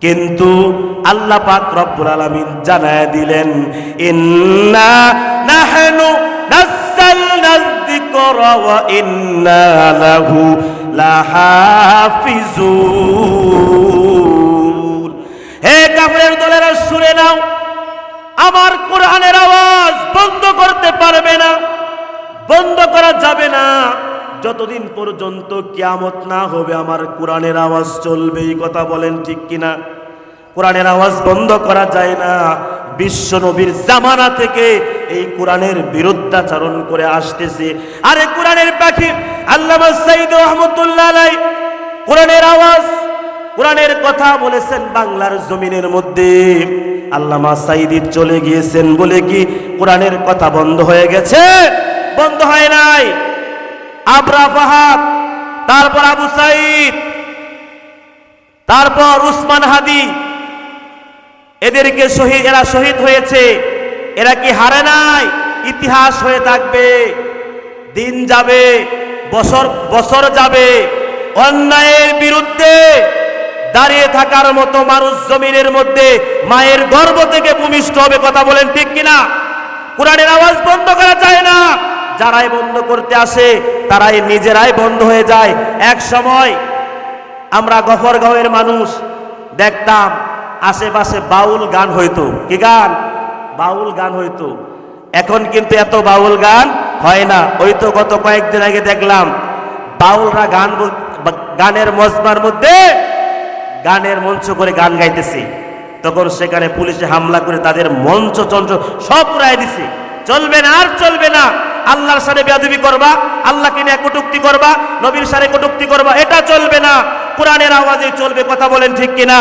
কিন্তু আল্লাহ পাক রব্বুল আলামিন জানায় দিলেন, ইন্না নাহনু নাযালনা যিকরা ওয়া ইন্না লাহু লাহাফিজুন। হে কাফের দলেরা শুনে নাও, আমার কোরআনের আওয়াজ বন্ধ করতে পারবে না, বন্ধ করা যাবে না। যতদিন পর্যন্ত কিয়ামত না হবে আমার কোরআনের আওয়াজ চলবে। এই কথা বলেন ঠিক কিনা? কোরআনের আওয়াজ বন্ধ করা যায় না। বিশ্ব নবীর জামানা থেকে এই কোরআনের বিরুদ্ধাচরণ করে আসতেছে। আরে কোরআনের পাখি আল্লামা সাইয়্যিদ রহমাতুল্লাহ আলাইহি কোরআনের আওয়াজ, কোরআনের কথা বলেছেন বাংলার জমিনের মধ্যে। আল্লামা সাইয়্যিদ চলে গিয়েছেন বলে কি কোরআনের কথা বন্ধ হয়ে গেছে? বন্ধ হয় নাই। আবরা ফাহাদ, তারপর আবু সাইদ, তারপর উসমান হাদি, এদেরকে শহীদ, এরা শহীদ হয়েছে। এরা কি হারে নাই? ইতিহাস হয়ে থাকবে। দিন যাবে, বছর বছর যাবে, অন্যায়ের বিরুদ্ধে দাঁড়িয়ে থাকার মতো মানুষ জমিনের মধ্যে মায়ের গর্ভ থেকে ভূমিষ্ঠ হবে। কথা বলেন ঠিক কিনা? কোরআনের আওয়াজ বন্ধ করা যায় না। যারাই বন্ধ করতে আসে তারাই নিজেরাই বন্ধ হয়ে যায়। এক সময় আমরা গফরগাঁওয়ের মানুষ দেখতাম আশেপাশে বাউল গান হইতো। কি গান? বাউল গান হইতো। এখন কিন্তু এত বাউল গান হয় না। ওই তো গত কয়েকদিন আগে দেখলাম বাউলরা গানের মজমার মধ্যে গানের মঞ্চ করে গান গাইতেছে। তখন সেখানে পুলিশে হামলা করে তাদের মঞ্চ চঞ্চ সব উড়াই দিছে। চলবে না, আর চলবে না। আল্লাহর সাথে বেয়াদবি করবা, আল্লাহকে নিয়ে কটূক্তি করবা, নবীর সাথে কটূক্তি করবা, এটা চলবে না। কোরআনের আওয়াজে চলবে। কথা বলেন ঠিক কিনা?